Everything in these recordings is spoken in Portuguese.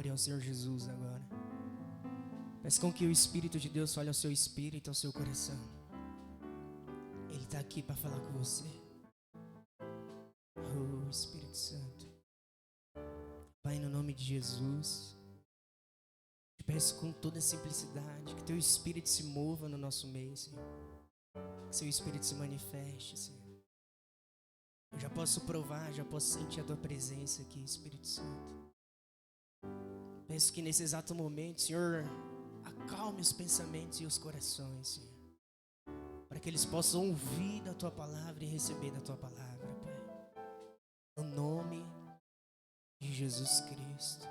Ore ao Senhor Jesus agora. Peça com que o Espírito de Deus fale ao seu espírito, ao seu coração. Ele está aqui para falar com você. Oh, Espírito Santo. Pai, no nome de Jesus, te peço com toda simplicidade que teu Espírito se mova no nosso meio, Senhor. Que seu Espírito se manifeste, Senhor. Eu já posso provar, já posso sentir a tua presença aqui, Espírito Santo. Peço que nesse exato momento, Senhor, acalme os pensamentos e os corações, Senhor, para que eles possam ouvir da tua palavra e receber da tua palavra, Pai. No nome de Jesus Cristo.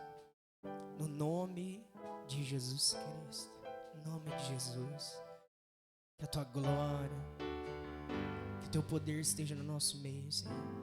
No nome de Jesus Cristo. No nome de Jesus. Que a tua glória, que o teu poder esteja no nosso meio, Senhor.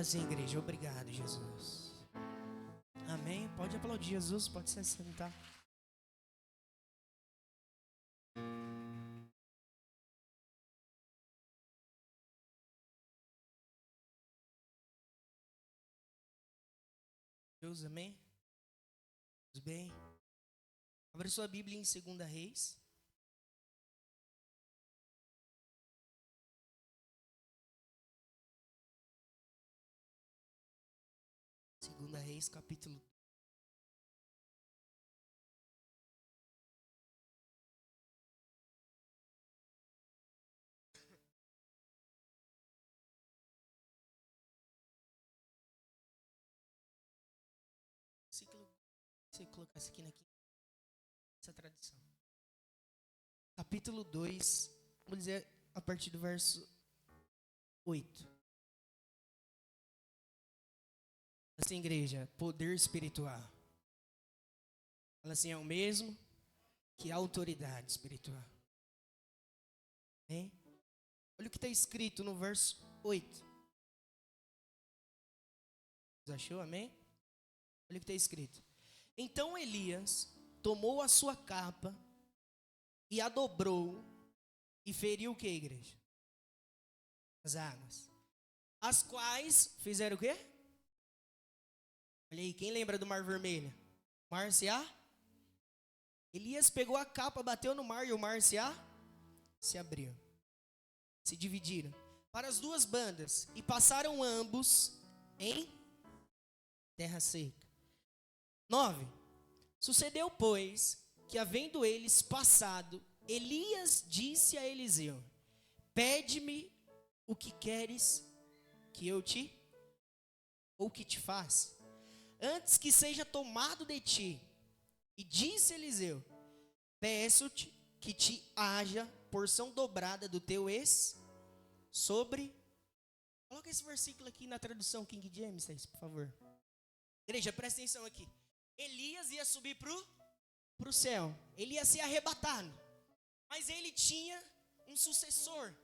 Fala assim, igreja, obrigado, Jesus. Amém? Pode aplaudir Jesus, pode se sentar. Deus, amém? Tudo bem? Abra sua Bíblia em 2 Reis. Segunda Reis, capítulo 2. Se colocar isso aqui nessa tradição. Capítulo 2, vamos dizer a partir do verso 8. Assim, igreja, poder espiritual. Fala assim, é o mesmo que autoridade espiritual. Amém? Olha o que está escrito no verso 8. Você achou? Amém? Olha o que está escrito. Então Elias tomou a sua capa e a dobrou e feriu o que, igreja? As águas. As quais fizeram o quê? Olha aí, quem lembra do Mar Vermelho? Mar se Elias pegou a capa, bateu no mar e o mar se se abriu. Se dividiram para as duas bandas e passaram ambos em terra seca. 9. Sucedeu, pois, que havendo eles passado, Elias disse a Eliseu: pede-me o que queres que eu te, ou que te faça, antes que seja tomado de ti. E disse Eliseu: peço-te que te haja porção dobrada do teu sobre. Coloca esse versículo aqui na tradução King James, por favor. Igreja, presta atenção aqui. Elias ia subir pro céu. Ele ia ser arrebatado. Mas ele tinha um sucessor.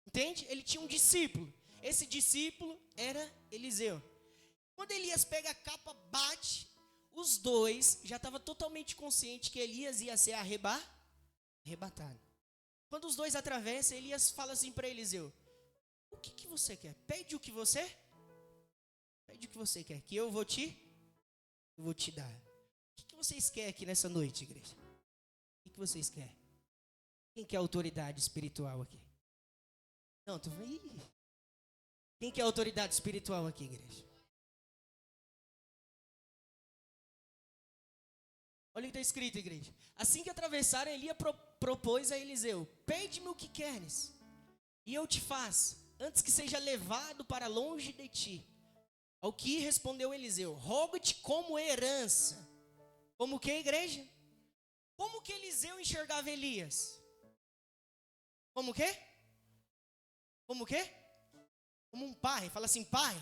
Entende? Ele tinha um discípulo. Esse discípulo era Eliseu. Quando Elias pega a capa, bate, os dois já estavam totalmente conscientes que Elias ia ser arrebatado. Quando os dois atravessam, Elias fala assim para Eliseu: o que você quer? Pede o que você quer, que eu vou te dar. O que vocês querem aqui nessa noite, igreja? O que vocês querem? Quem quer autoridade espiritual aqui? Não, tô vendo. Quem quer autoridade espiritual aqui, igreja? Olha o que está escrito, igreja. Assim que atravessaram, Elias propôs a Eliseu: pede-me o que queres, e eu te faço, antes que seja levado para longe de ti. Ao que respondeu Eliseu: rogo-te como herança. Como que, igreja? Como que Eliseu enxergava Elias? Como que? Como que? Como um pai. Fala assim: pai,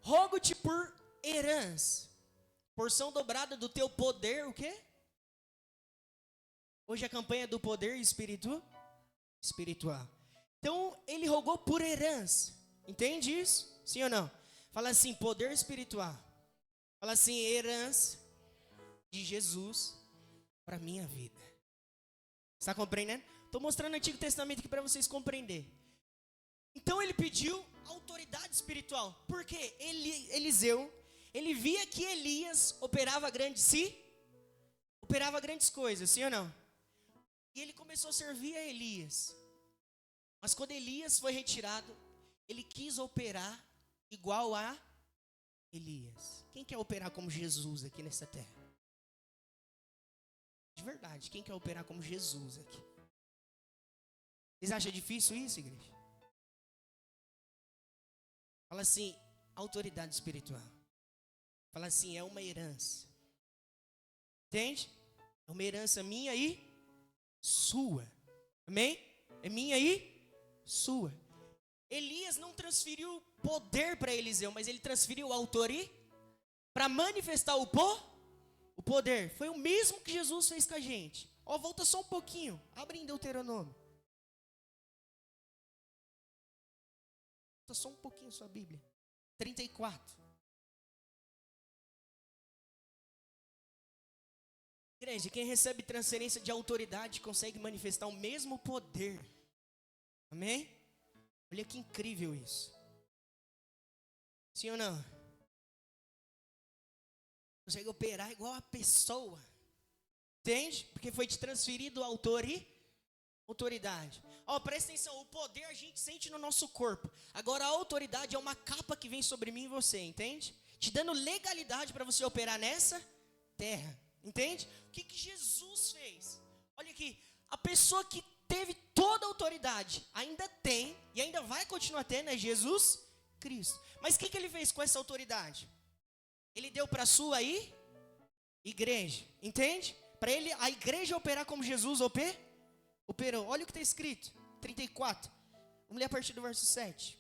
rogo-te por herança, porção dobrada do teu poder, o quê? Hoje a campanha do poder espiritual. Então, ele rogou por herança. Entende isso? Sim ou não? Fala assim: poder espiritual. Fala assim: herança de Jesus para minha vida. Está compreendendo? Estou mostrando o Antigo Testamento aqui para vocês compreenderem. Então ele pediu autoridade espiritual. Por quê? Eliseu, ele via que Elias operava grandes coisas, sim ou não? E ele começou a servir a Elias. Mas quando Elias foi retirado, ele quis operar igual a Elias. Quem quer operar como Jesus aqui nessa terra? De verdade, quem quer operar como Jesus aqui? Vocês acham difícil isso, igreja? Fala assim: autoridade espiritual. Fala assim: é uma herança. Entende? É uma herança minha e sua. Amém? É minha e sua. Elias não transferiu poder para Eliseu, mas ele transferiu autoridade para manifestar o poder. Foi o mesmo que Jesus fez com a gente. Volta só um pouquinho. Abre em Deuteronômio. Volta só um pouquinho sua Bíblia. 34. Igreja, quem recebe transferência de autoridade consegue manifestar o mesmo poder. Amém? Olha que incrível isso. Sim ou não? Consegue operar igual a pessoa. Entende? Porque foi te transferido autoridade. Presta atenção, o poder a gente sente no nosso corpo. Agora a autoridade é uma capa que vem sobre mim e você, entende? Te dando legalidade para você operar nessa terra. Entende? O que Jesus fez? Olha aqui, a pessoa que teve toda a autoridade, ainda tem e ainda vai continuar tendo, é Jesus Cristo. Mas o que ele fez com essa autoridade? Ele deu para a sua igreja, entende? Para ele, a igreja operar como Jesus operou. Olha o que está escrito, 34. Vamos ler a partir do verso 7.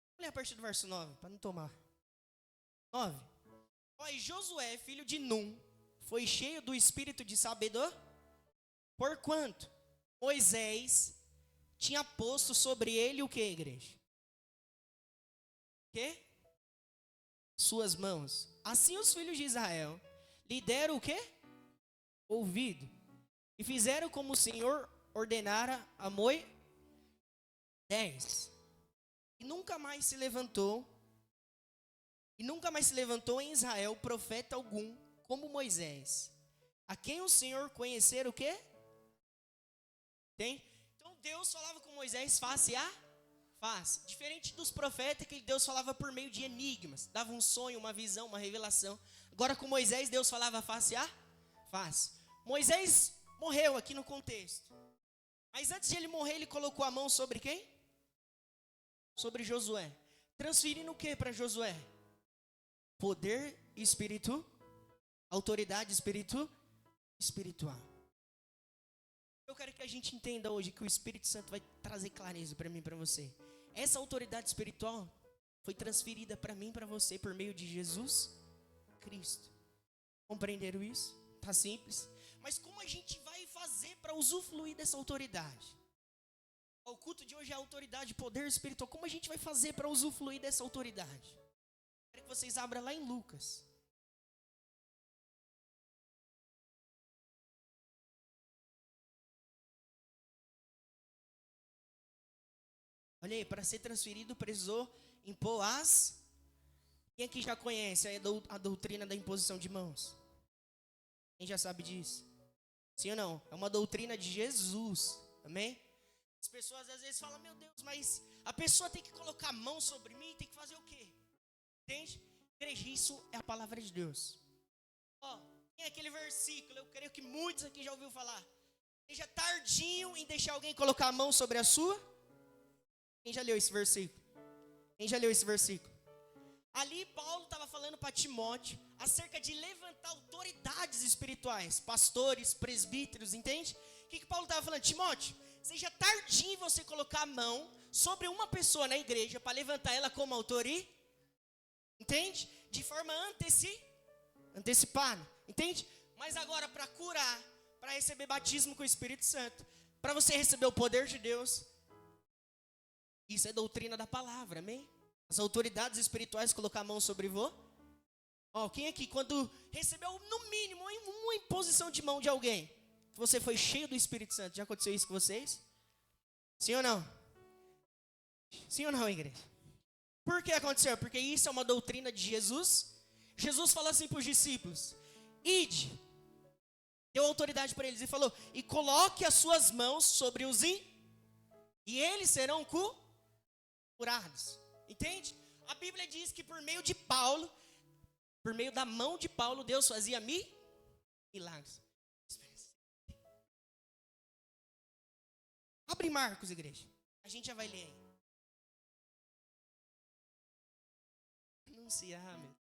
Vamos ler a partir do verso 9, para não tomar. 9. E Josué, filho de Num, foi cheio do espírito de sabedoria, porquanto Moisés tinha posto sobre ele o que, igreja? O que? Suas mãos. Assim os filhos de Israel lhe deram o que? Ouvido. E fizeram como o Senhor ordenara a Moisés. E nunca mais se levantou em Israel profeta algum como Moisés, A quem o Senhor conhecer o quê? Tem? Então Deus falava com Moisés face a face. Diferente dos profetas, que Deus falava por meio de enigmas. Dava um sonho, uma visão, uma revelação. Agora com Moisés, Deus falava face a face. Moisés morreu aqui no contexto. Mas antes de ele morrer, ele colocou a mão sobre quem? Sobre Josué. Transferindo o que para Josué? Poder espírito, autoridade espiritual. Eu quero que a gente entenda hoje que o Espírito Santo vai trazer clareza para mim e para você. Essa autoridade espiritual foi transferida para mim e para você por meio de Jesus Cristo. Compreenderam isso? Tá simples. Mas como a gente vai fazer para usufruir dessa autoridade? O culto de hoje é autoridade, poder espiritual. Como a gente vai fazer para usufruir dessa autoridade? Quero que vocês abram lá em Lucas. Olha aí, para ser transferido precisou impor as... Quem aqui já conhece a doutrina da imposição de mãos? Quem já sabe disso? Sim ou não? É uma doutrina de Jesus. Amém? As pessoas às vezes falam, meu Deus, mas a pessoa tem que colocar a mão sobre mim, tem que fazer o quê? Entende? Igreja, isso é a palavra de Deus. Ó, tem aquele versículo, eu creio que muitos aqui já ouviram falar. Seja tardinho em deixar alguém colocar a mão sobre a sua... Quem já leu esse versículo? Quem já leu esse versículo? Ali Paulo estava falando para Timóteo acerca de levantar autoridades espirituais, pastores, presbíteros, entende? O que Paulo estava falando? Timóteo, seja tardinho você colocar a mão sobre uma pessoa na igreja para levantar ela como autoridade, entende? De forma antecipada, entende? Mas agora para curar, para receber batismo com o Espírito Santo, para você receber o poder de Deus, isso é doutrina da palavra, amém? As autoridades espirituais colocar a mão sobre você. Ó, quem aqui, quando recebeu no mínimo uma imposição de mão de alguém, você foi cheio do Espírito Santo? Já aconteceu isso com vocês? Sim ou não? Sim ou não, igreja? Por que aconteceu? Porque isso é uma doutrina de Jesus. Jesus falou assim para os discípulos: ide, deu autoridade para eles e falou: e coloque as suas mãos sobre os e eles serão curados. Entende? A Bíblia diz que por meio de Paulo, por meio da mão de Paulo, Deus fazia milagres. Abre Marcos, igreja. A gente já vai ler aí. Anunciar, meu.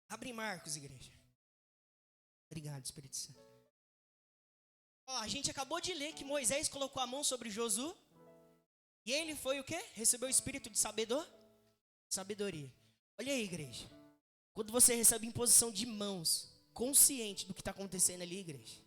Abre Marcos, igreja. Obrigado, Espírito Santo. Ó, a gente acabou de ler que Moisés colocou a mão sobre Josué. E ele foi o quê? Recebeu o espírito de sabedoria. Olha aí, igreja. Quando você recebe imposição de mãos, consciente do que está acontecendo ali, igreja.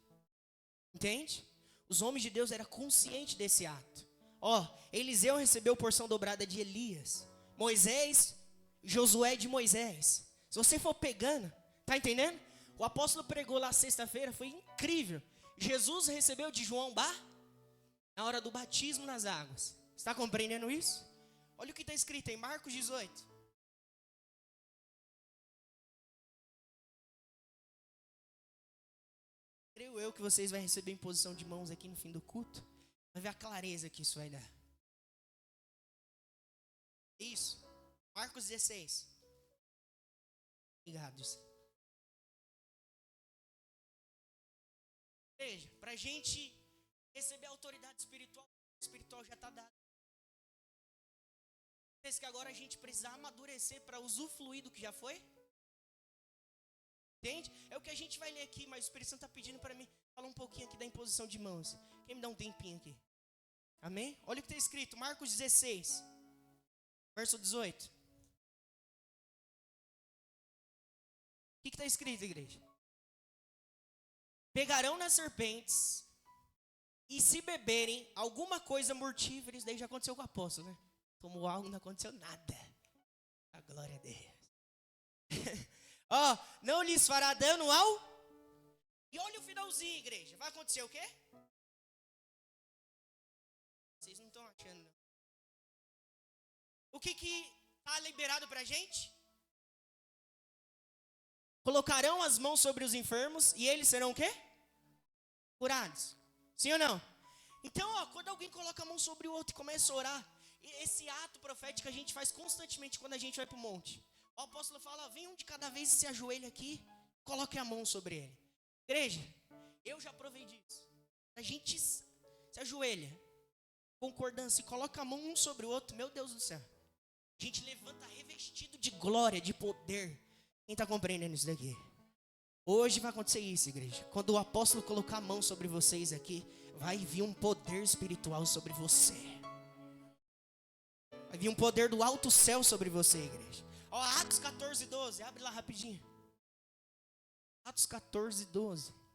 Entende? Os homens de Deus eram conscientes desse ato. Ó, Eliseu recebeu porção dobrada de Elias. Moisés, Josué de Moisés. Se você for pegando, tá entendendo? O apóstolo pregou lá sexta-feira, foi incrível. Jesus recebeu de João na hora do batismo nas águas. Está compreendendo isso? Olha o que está escrito em Marcos 18. Creio eu que vocês vão receber imposição de mãos aqui no fim do culto. Vai ver a clareza que isso vai dar. Isso. Marcos 16. Obrigado. Veja, para a gente receber a autoridade espiritual já está dada. Pensa que agora a gente precisa amadurecer para usufruir do que já foi? Entende? É o que a gente vai ler aqui, mas o Espírito Santo está pedindo para mim falar um pouquinho aqui da imposição de mãos. Quem me dá um tempinho aqui? Amém? Olha o que está escrito, Marcos 16, verso 18. O que está escrito, igreja? Pegarão nas serpentes e se beberem alguma coisa mortífera, isso daí já aconteceu com o apóstolo, né? Tomou algo, não aconteceu nada. A glória a Deus. Ó, não lhes fará dano ao... E olha o finalzinho, igreja. Vai acontecer o quê? Vocês não estão achando, não. O que está liberado pra gente? colocarão as mãos sobre os enfermos e eles serão o quê? Curados. Sim ou não? Então, quando alguém coloca a mão sobre o outro e começa a orar, esse ato profético a gente faz constantemente quando a gente vai para o monte. O apóstolo fala, vem um de cada vez e se ajoelha aqui, coloque a mão sobre ele. Igreja, eu já provei disso. A gente se ajoelha, concordância, e coloca a mão um sobre o outro, meu Deus do céu. A gente levanta revestido de glória, de poder. Quem está compreendendo isso daqui? Hoje vai acontecer isso, igreja. Quando o apóstolo colocar a mão sobre vocês aqui, vai vir um poder espiritual sobre você. Vai vir um poder do alto céu sobre você, igreja. Atos 14, 12. Abre lá rapidinho. Atos 14, 12.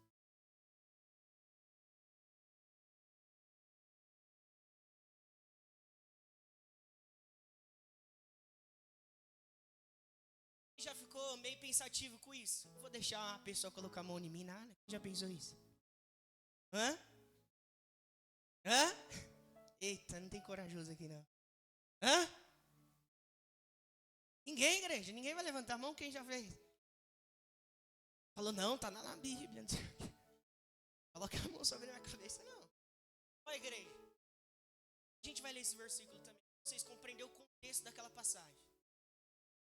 Já ficou meio pensativo com isso? Vou deixar a pessoa colocar a mão em mim, nada. Já pensou isso? Hã? Eita, não tem corajoso aqui não. Ninguém, igreja, ninguém vai levantar a mão, quem já fez? Falou, não, tá na Bíblia. Coloca a mão sobre a minha cabeça, não. Olha, igreja, a gente vai ler esse versículo também. Vocês compreenderam o contexto daquela passagem.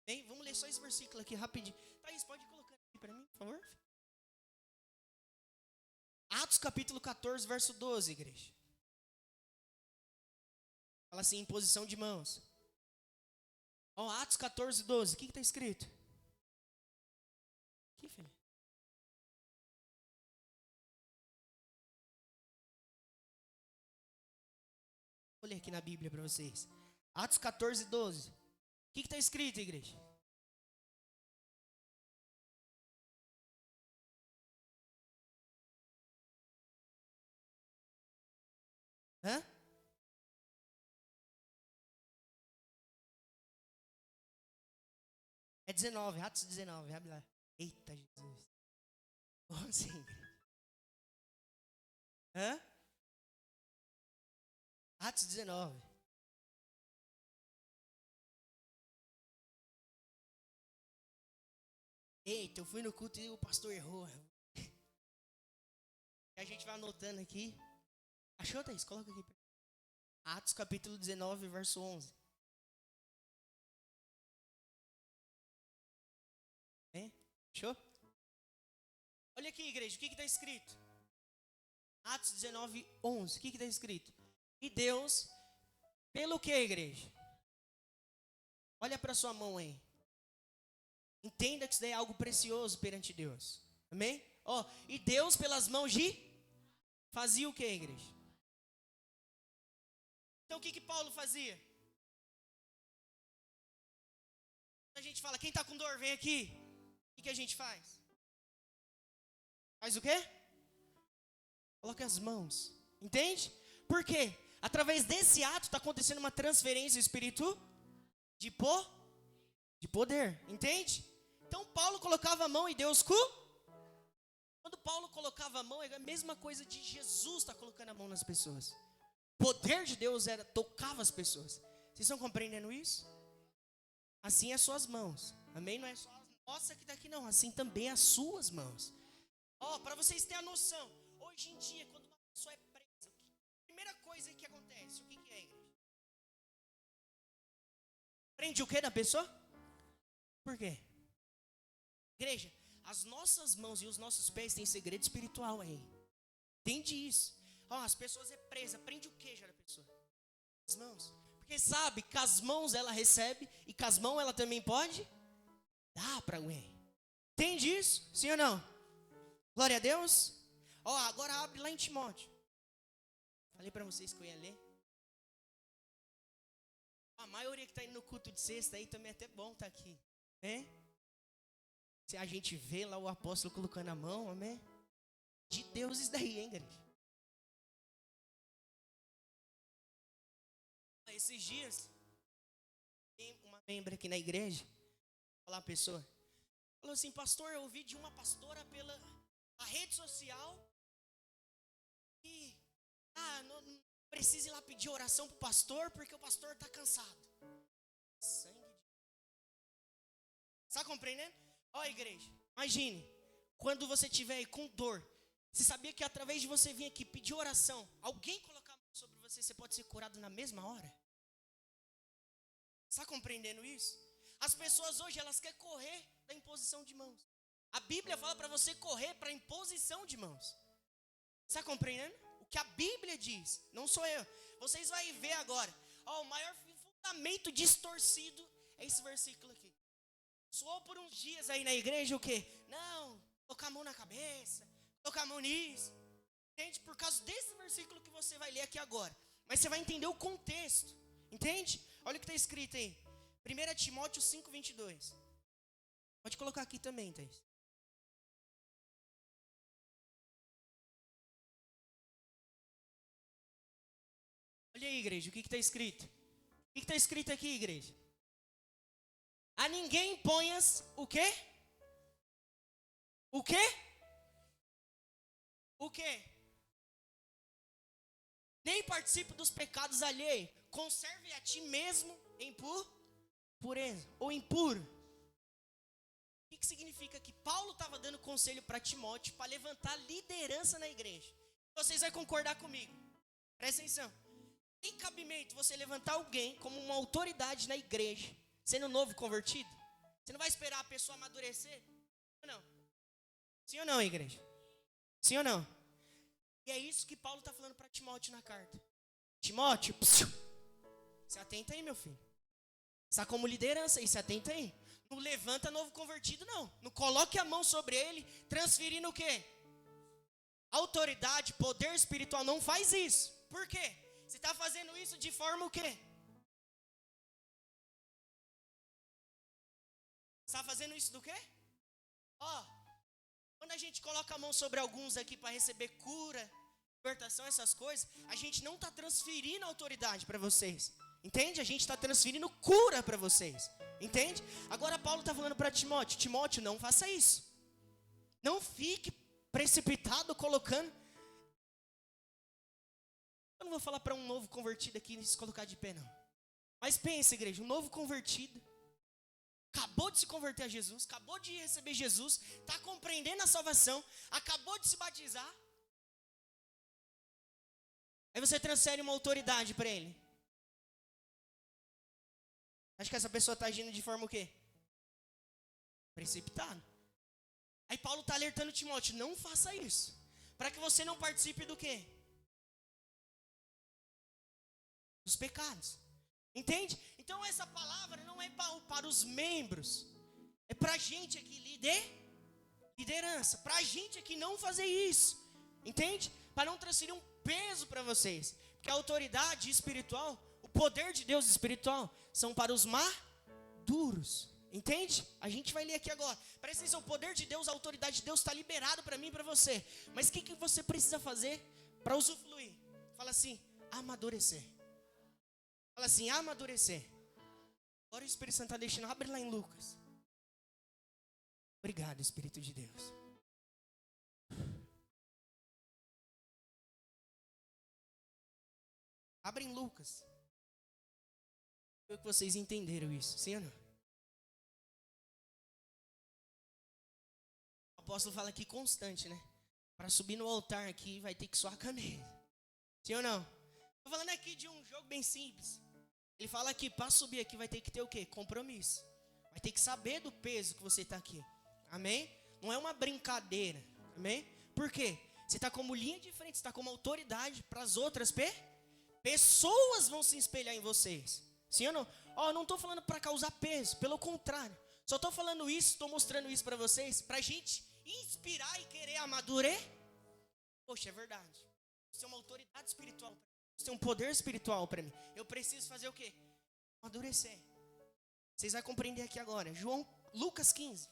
Bem, vamos ler só esse versículo aqui rapidinho. Thaís, pode ir colocando aqui para mim, por favor? Atos capítulo 14, verso 12, igreja. Fala assim, imposição de mãos. Atos 14, 12. O que está escrito? Aqui, filho. Vou ler aqui na Bíblia para vocês. Atos 14, 12. O que está escrito, igreja? É 19, Atos 19, abre lá. Eita, Jesus. Como assim? Atos 19. Eita, eu fui no culto e o pastor errou. E a gente vai anotando aqui. Achou, Thaís? Coloca aqui. Atos capítulo 19, verso 11. Achou? Olha aqui, igreja, o que está escrito? Atos 19, 11. O que está escrito? E Deus, pelo que, igreja? Olha para sua mão aí. Entenda que isso daí é algo precioso perante Deus. Amém? E Deus, pelas mãos de... fazia o que, igreja? Então, o que Paulo fazia? A gente fala, quem está com dor, vem aqui. O que a gente faz? Faz o quê? Coloca as mãos. Entende? Por quê? Através desse ato está acontecendo uma transferência espiritual de poder. Entende? Então Paulo colocava a mão e Deus Quando Paulo colocava a mão, é a mesma coisa de Jesus estar colocando a mão nas pessoas. O poder de Deus tocava as pessoas. Vocês estão compreendendo isso? Assim é as suas mãos. Amém? Não é só a nossa que está aqui, não. Assim também as suas mãos. Para vocês terem a noção, hoje em dia, quando uma pessoa é presa, a primeira coisa que acontece, o que é, igreja? Prende o que da pessoa? Por quê? Igreja, as nossas mãos e os nossos pés têm segredo espiritual aí. Entende isso? As pessoas é presa, prende o que já da pessoa? As mãos. Porque sabe que as mãos ela recebe e com as mãos ela também pode dar para alguém. Entende isso? Sim ou não? Glória a Deus. Agora abre lá em Timóteo. Falei para vocês que eu ia ler. A maioria que está indo no culto de sexta aí também é até bom estar aqui. Né? Se a gente vê lá o apóstolo colocando a mão, amém? De Deus isso daí, hein, igreja? Esses dias, tem uma membro aqui na igreja, falar a pessoa, falou assim, pastor, eu ouvi de uma pastora pela a rede social e não precisa ir lá pedir oração pro pastor porque o pastor está cansado. Sangue de... Está compreendendo? Igreja, Imagine, quando você estiver aí com dor, você sabia que através de você vir aqui pedir oração, alguém colocar a mão sobre você, você pode ser curado na mesma hora? Está compreendendo isso? As pessoas hoje, elas querem correr da imposição de mãos. A Bíblia fala para você correr para a imposição de mãos. Está compreendendo? O que a Bíblia diz, não sou eu. Vocês vão ver agora. Ó, o maior fundamento distorcido é esse versículo aqui. Soou por uns dias aí na igreja o quê? Não, colocar a mão na cabeça, colocar a mão nisso. Entende? Por causa desse versículo que você vai ler aqui agora. Mas você vai entender o contexto. Entende? Olha o que está escrito aí. 1 Timóteo 5:22. Pode colocar aqui também, Thaís. Olha aí, igreja, o que está escrito? O que está escrito aqui, igreja? A ninguém imponhas o quê? O quê? O quê? Nem participe dos pecados alheios. Conserve a ti mesmo em pureza ou impuro. O que significa que Paulo estava dando conselho para Timóteo para levantar liderança na igreja? Vocês vão concordar comigo. Presta atenção. Tem cabimento você levantar alguém como uma autoridade na igreja, sendo novo convertido? Você não vai esperar a pessoa amadurecer? Não. Sim ou não, igreja? Sim ou não? E é isso que Paulo está falando para Timóteo na carta. Timóteo, se atenta aí, meu filho. Está como liderança aí, se atenta aí. Não levanta novo convertido, não. Não coloque a mão sobre ele, transferindo o quê? Autoridade, poder espiritual. Não faz isso. Por quê? Você está fazendo isso de forma o quê? Está fazendo isso do quê? Ó, quando a gente coloca a mão sobre alguns aqui para receber cura, libertação, essas coisas, a gente não está transferindo autoridade para vocês. Entende? A gente está transferindo cura para vocês. Entende? Agora Paulo está falando para Timóteo. Timóteo, não faça isso. Não fique precipitado colocando. Eu não vou falar para um novo convertido aqui se colocar de pé, não. Mas pense, igreja, um novo convertido acabou de se converter a Jesus, acabou de receber Jesus, está compreendendo a salvação, acabou de se batizar. Aí você transfere uma autoridade para ele. Acho que essa pessoa está agindo de forma o quê? Precipitada. Aí Paulo está alertando Timóteo, não faça isso. Para que você não participe do quê? Dos pecados. Entende? Então essa palavra não é para os membros. É para a gente aqui, liderança. Para a gente aqui não fazer isso. Entende? Para não transferir um peso para vocês. Porque a autoridade espiritual, o poder de Deus espiritual, são para os maduros. Entende? A gente vai ler aqui agora. Presta atenção, o poder de Deus, a autoridade de Deus está liberado para mim e para você. Mas o que você precisa fazer para usufruir? Fala assim, amadurecer. Fala assim, amadurecer. Agora o Espírito Santo está deixando. Abre lá em Lucas. Obrigado, Espírito de Deus. Abre em Lucas. Eu que vocês entenderam isso, sim ou não? O apóstolo fala aqui constante, né? Para subir no altar aqui vai ter que suar a camisa. Sim ou não? Estou falando aqui de um jogo bem simples. Ele fala que para subir aqui vai ter que ter o quê? Compromisso. Vai ter que saber do peso que você está aqui. Amém? Não é uma brincadeira. Amém? Por quê? Você está como linha de frente, você está como autoridade para as outras pessoas vão se espelhar em vocês. Sim ou não? Ó, não estou falando para causar peso, pelo contrário. Só estou falando isso, estou mostrando isso para vocês, para a gente inspirar e querer amadurecer. Poxa, é verdade. Você é uma autoridade espiritual. Você tem um poder espiritual para mim. Eu preciso fazer o quê? Amadurecer. Vocês vão compreender aqui agora. Lucas 15.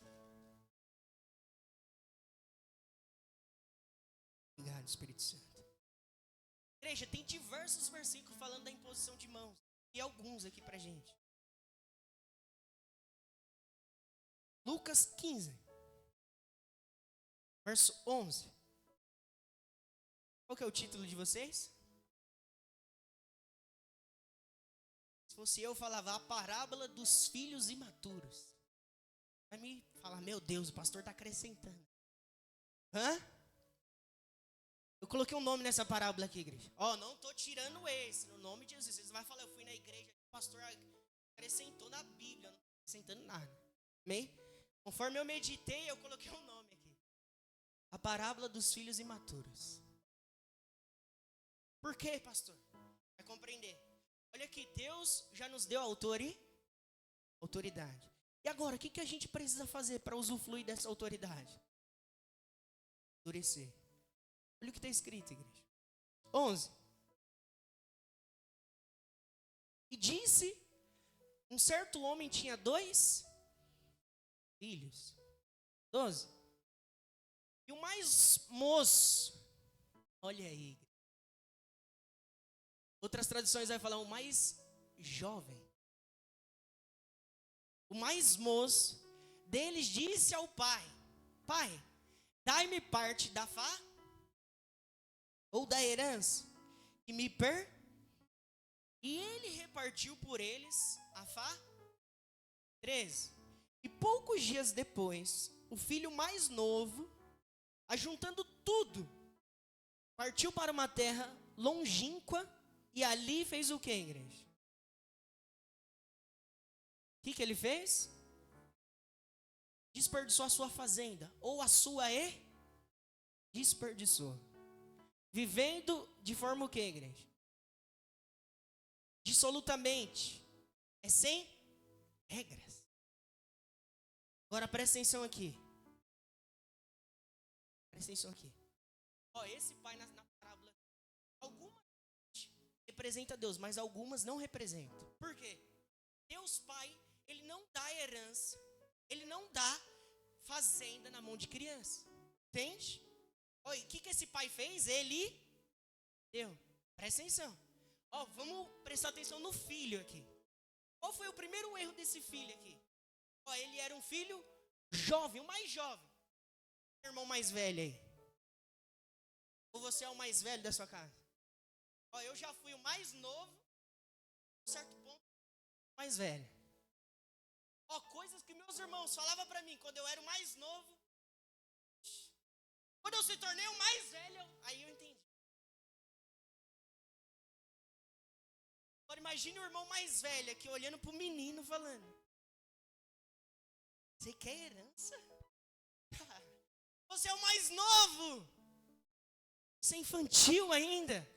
Obrigado, Espírito Santo. Igreja, tem diversos versículos falando da imposição de mãos. E alguns aqui pra gente. Lucas 15. Verso 11. Qual que é o título de vocês? Se fosse eu, falava a parábola dos filhos imaturos. Vai me Fala, meu Deus, o pastor está acrescentando. Hã? Eu coloquei um nome nessa parábola aqui, igreja. Ó, não estou tirando esse, no nome de Jesus. Você vai falar, eu fui na igreja, o pastor acrescentou na Bíblia, não estou acrescentando nada. Amém? Conforme eu meditei, eu coloquei um nome aqui. A parábola dos filhos imaturos. Por quê, pastor? Vai compreender. Olha aqui, Deus já nos deu autoridade. E agora, o que a gente precisa fazer para usufruir dessa autoridade? Endurecer. Olha o que está escrito, igreja. 11. E disse, um certo homem tinha 2 filhos. 12. E o mais moço, olha aí. Outras traduções vai falar o mais jovem. O mais moço deles disse ao pai: Pai, dai-me parte da ou da herança que me E ele repartiu por eles a 13. E poucos dias depois, o filho mais novo, ajuntando tudo, partiu para uma terra longínqua e ali fez o que, igreja? O que ele fez? Desperdiçou a sua fazenda, ou a sua desperdiçou. Vivendo de forma o que, igreja? Dissolutamente. É sem regras. Agora presta atenção aqui. Presta atenção aqui. Ó, esse pai na parábola, algumas representa Deus, mas algumas não representam. Por quê? Deus Pai, Ele não dá herança, Ele não dá fazenda na mão de criança. Entende? Olha, o que esse pai fez? Ele deu. Presta atenção. Ó, vamos prestar atenção no filho aqui. Qual foi o primeiro erro desse filho aqui? Ó, ele era um filho jovem, o mais jovem. Irmão mais velho aí. Ou você é o mais velho da sua casa? Ó, eu já fui o mais novo, a certo ponto, mais velho. Ó, coisas que meus irmãos falavam pra mim quando eu era o mais novo. Quando eu se tornei o mais velho, aí eu entendi. Agora imagine o irmão mais velho aqui olhando pro menino falando: Você quer herança? Você é o mais novo. Você é infantil ainda.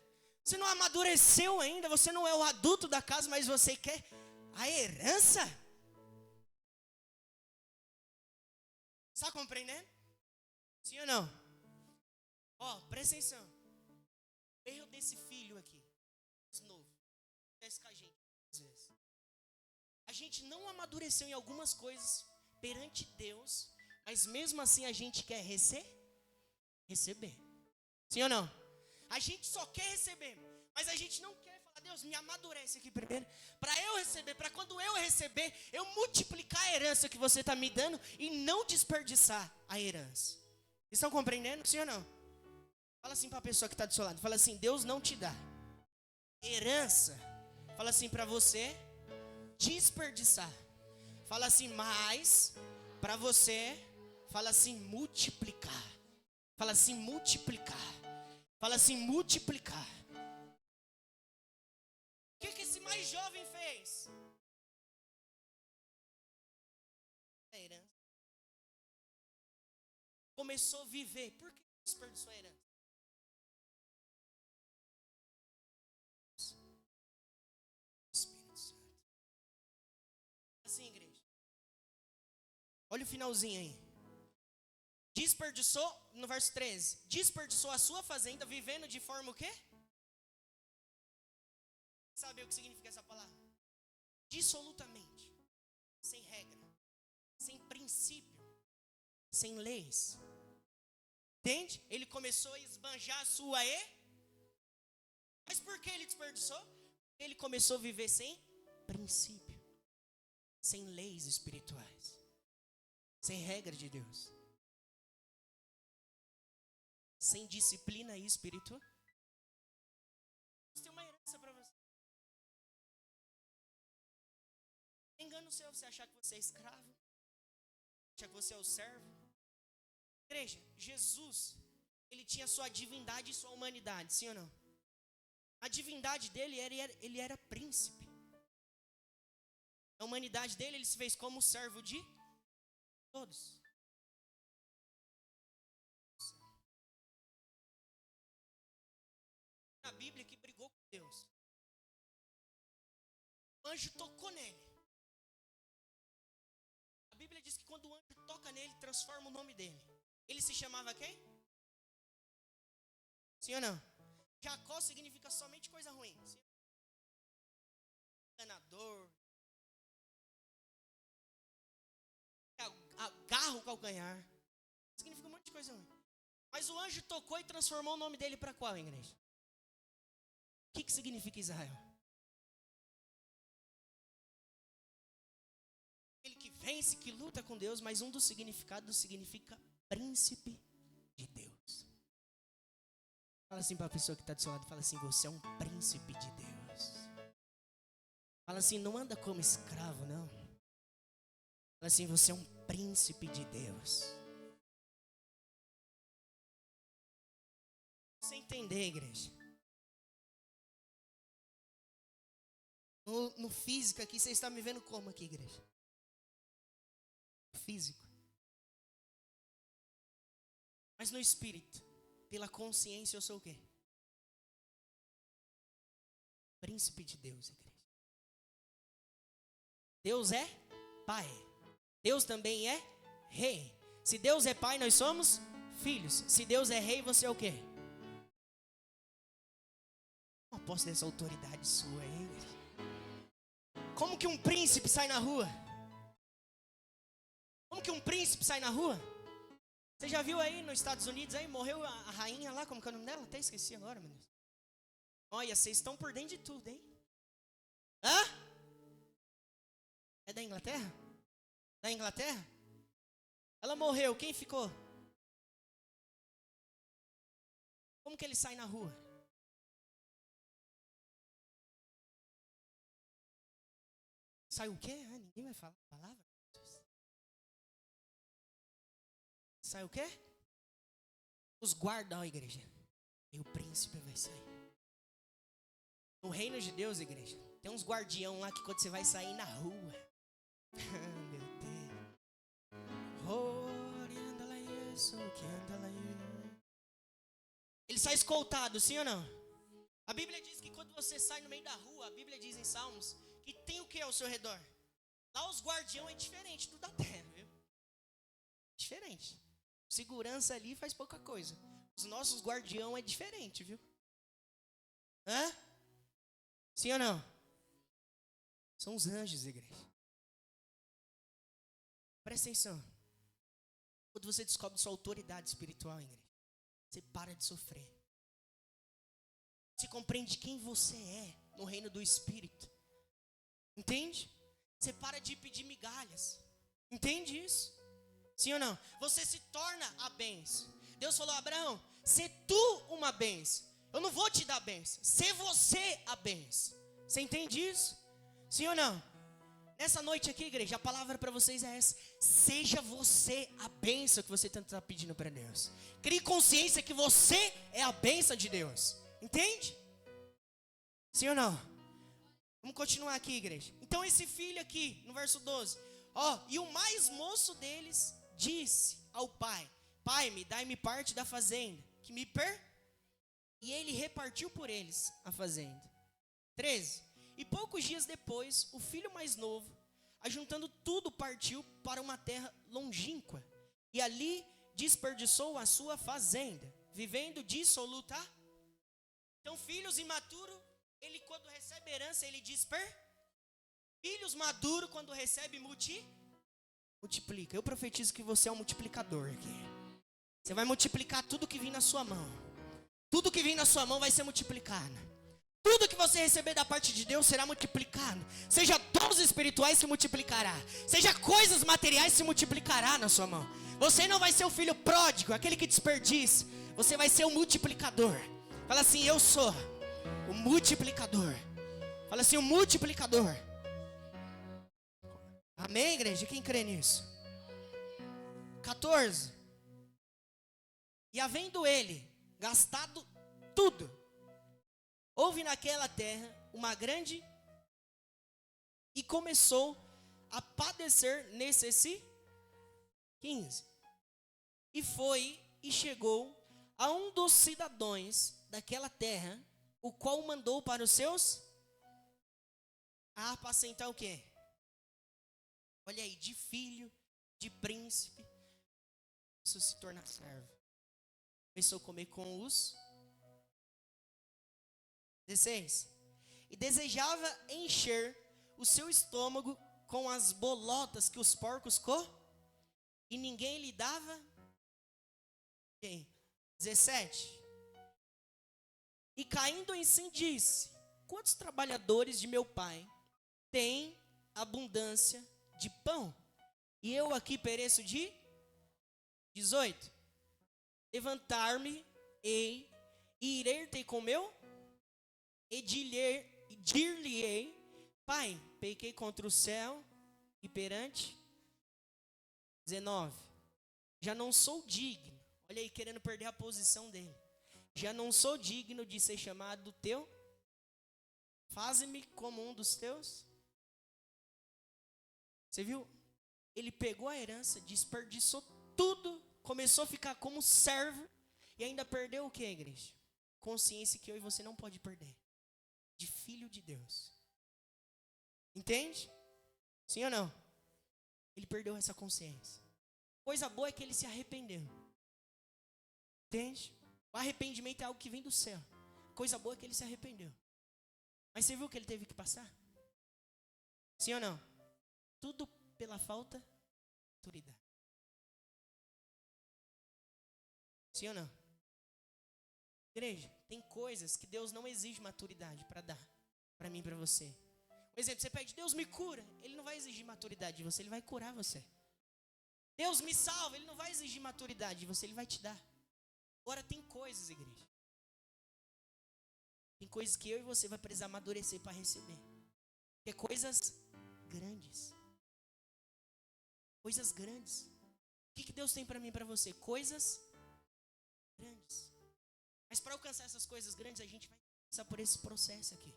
Você não amadureceu ainda. Você não é o adulto da casa, mas você quer a herança? Está compreendendo? Sim ou não? Ó, presta atenção. O erro desse filho aqui, novo, acontece com a gente, às vezes. A gente não amadureceu em algumas coisas perante Deus, mas mesmo assim a gente quer receber. Sim ou não? A gente só quer receber, mas a gente não quer falar: Deus, me amadurece aqui primeiro, para eu receber, para quando eu receber, eu multiplicar a herança que você está me dando e não desperdiçar a herança. Estão compreendendo? Sim ou não? Fala assim para a pessoa que está do seu lado, fala assim: Deus não te dá herança. Fala assim para você desperdiçar. Fala assim, mas para você, fala assim, multiplicar. Fala assim, multiplicar. Fala assim, multiplicar. O que esse mais jovem fez? A herança. Começou a viver. Por que desperdiçou a herança? Espírito Santo. Assim, igreja. Olha o finalzinho aí. Desperdiçou, no verso 13, desperdiçou a sua fazenda vivendo de forma o quê? Sabe o que significa essa palavra? Dissolutamente, sem regra, sem princípio, sem leis. Entende? Ele começou a esbanjar a sua Mas por que ele desperdiçou? Ele começou a viver sem princípio, sem leis espirituais, sem regra de Deus, sem disciplina espiritual. Deus tem uma herança para você. Engano seu você achar que você é escravo. Já que você é o servo. Igreja, Jesus, ele tinha sua divindade e sua humanidade, sim ou não? A divindade dele, ele era príncipe. A humanidade dele, ele se fez como servo de todos. Na Bíblia que brigou com Deus. O anjo tocou nele. A Bíblia diz que quando o anjo toca nele, transforma o nome dele. Ele se chamava quem? Sim ou não? Jacó significa somente coisa ruim. Sim? Enganador. Agarra o calcanhar. Significa um monte de coisa ruim. Mas o anjo tocou e transformou o nome dele para qual, igreja? O que significa Israel? Ele que vence, que luta com Deus, mas um dos significados significa príncipe de Deus. Fala assim para a pessoa que está do seu lado, fala assim, você é um príncipe de Deus. Fala assim, não anda como escravo, não. Fala assim, você é um príncipe de Deus. Você entender, igreja? No físico aqui, você está me vendo como aqui, igreja? Físico. Mas no espírito, pela consciência, eu sou o quê? Príncipe de Deus, igreja. Deus é Pai. Deus também é Rei. Se Deus é Pai, nós somos filhos. Se Deus é Rei, você é o quê? Não posso ter essa autoridade sua aí, igreja. Como que um príncipe sai na rua? Como que um príncipe sai na rua? Você já viu aí nos Estados Unidos, aí morreu a rainha lá, como que é o nome dela? Até esqueci agora, meu Deus. Olha, vocês estão por dentro de tudo, hein? Hã? É da Inglaterra? Da Inglaterra? Ela morreu, quem ficou? Como que ele sai na rua? Sai o quê? Ah, ninguém vai falar a palavra? Sai o quê? Os guardas, ó, igreja. E o príncipe vai sair. No reino de Deus, igreja, tem uns guardião lá que quando você vai sair na rua. Meu Deus. Ele sai escoltado, sim ou não? A Bíblia diz que quando você sai no meio da rua, a Bíblia diz em Salmos, que tem o que ao seu redor? Lá os guardião é diferente do da terra, viu? Diferente. Segurança ali faz pouca coisa. Os nossos guardião é diferente, viu? Hã? Sim ou não? São os anjos, igreja. Presta atenção. Quando você descobre sua autoridade espiritual, igreja, você para de sofrer. Você compreende quem você é no reino do Espírito. Entende? Você para de pedir migalhas. Entende isso? Sim ou não? Você se torna a bênção. Deus falou, Abraão, sê tu uma bênção. Eu não vou te dar bênção. Sê você a bênção. Você entende isso? Sim ou não? Nessa noite aqui, igreja, a palavra para vocês é essa. Seja você a bênção que você tanto está pedindo para Deus. Crie consciência que você é a bênção de Deus. Entende? Sim ou não? Vamos continuar aqui, igreja. Então esse filho aqui, no verso 12. E o mais moço deles disse ao pai, pai, me dai-me parte da fazenda, que me E ele repartiu por eles a fazenda. 13. E poucos dias depois, o filho mais novo, ajuntando tudo, partiu para uma terra longínqua. E ali desperdiçou a sua fazenda, vivendo dissoluta. Então, filhos imaturos, ele quando recebe herança, ele Filhos maduros, quando recebe multiplica. Eu profetizo que você é um multiplicador aqui. Você vai multiplicar tudo que vir na sua mão. Tudo que vir na sua mão vai ser multiplicado. Tudo que você receber da parte de Deus será multiplicado. Seja dons espirituais se multiplicará. Seja coisas materiais se multiplicará na sua mão. Você não vai ser o filho pródigo, aquele que desperdiça. Você vai ser o multiplicador. Fala assim, eu sou o multiplicador. Fala assim, o multiplicador. Amém, igreja? Quem crê nisso? 14. E havendo ele gastado tudo, houve naquela terra uma grande e começou a padecer necessidade. 15. E foi e chegou a um dos cidadãos daquela terra, o qual mandou para os seus a apacentar o quê? Olha aí, de filho, de príncipe, começou a se tornar servo. Começou a comer com os 16. E desejava encher o seu estômago com as bolotas que os porcos e ninguém lhe dava. Quem? 17. E caindo em si disse: quantos trabalhadores de meu pai têm abundância de pão, e eu aqui pereço de 18. Levantar-me-ei e irei ter com meu e dir-lhe-ei: pai, pequei contra o céu e perante. 19. Já não sou digno. Olha aí, querendo perder a posição dele. Já não sou digno de ser chamado teu. Faze-me como um dos teus. Você viu? Ele pegou a herança, desperdiçou tudo, começou a ficar como servo e ainda perdeu o que, igreja? Consciência que eu e você não pode perder. De filho de Deus. Entende? Sim ou não? Ele perdeu essa consciência. Coisa boa é que ele se arrependeu. Entende? O arrependimento é algo que vem do céu. Coisa boa é que ele se arrependeu. Mas você viu o que ele teve que passar? Sim ou não? Tudo pela falta de autoridade. Sim ou não? Igreja, tem coisas que Deus não exige maturidade para dar. Para mim e para você. Por exemplo, você pede, Deus me cura. Ele não vai exigir maturidade de você, ele vai curar você. Deus me salva, ele não vai exigir maturidade de você, ele vai te dar. Agora tem coisas, igreja. Tem coisas que eu e você vai precisar amadurecer para receber. Que é coisas grandes. Coisas grandes. O que Deus tem para mim e para você? Coisas grandes. Mas para alcançar essas coisas grandes, a gente vai passar por esse processo aqui.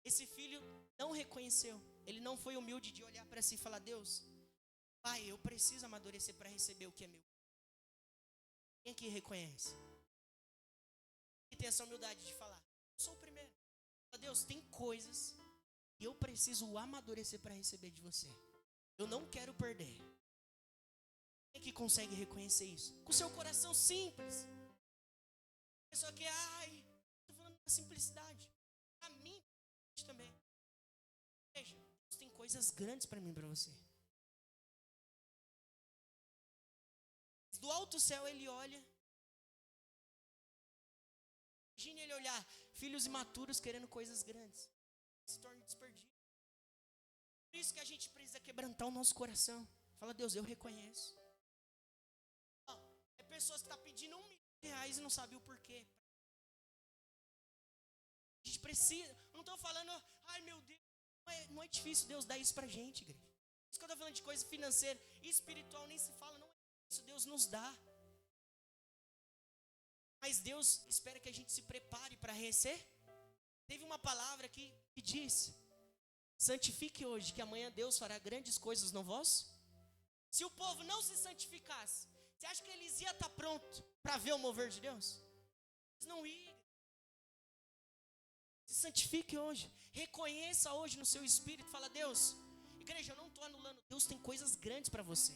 Esse filho não reconheceu. Ele não foi humilde de olhar para si e falar: Deus, pai, eu preciso amadurecer para receber o que é meu. Quem aqui reconhece? Quem tem essa humildade de falar: eu sou o primeiro. Deus, tem coisas e eu preciso amadurecer para receber de você. Eu não quero perder. Quem que consegue reconhecer isso? Com seu coração simples. Pessoa que, estou falando da simplicidade. A mim também. Veja, Deus tem coisas grandes para mim e para você. Do alto céu ele olha. Imagine ele olhar filhos imaturos querendo coisas grandes. Se torna desperdício. Por isso que a gente precisa quebrantar o nosso coração. Fala: Deus, eu reconheço. É pessoas que estão pedindo R$1.000 e não sabem o porquê. A gente precisa. Eu não estou falando, ai meu Deus, não é difícil Deus dar isso pra gente, igreja. Isso que eu estou falando de coisa financeira e espiritual nem se fala, não é isso, Deus nos dá. Mas Deus espera que a gente se prepare para receber. Teve uma palavra aqui que disse: santifique hoje, que amanhã Deus fará grandes coisas no vosso. Se o povo não se santificasse, você acha que eles iam estar prontos para ver o mover de Deus? Eles não iam. Se santifique hoje. Reconheça hoje no seu espírito. Fala: Deus, igreja, eu não estou anulando. Deus tem coisas grandes para você.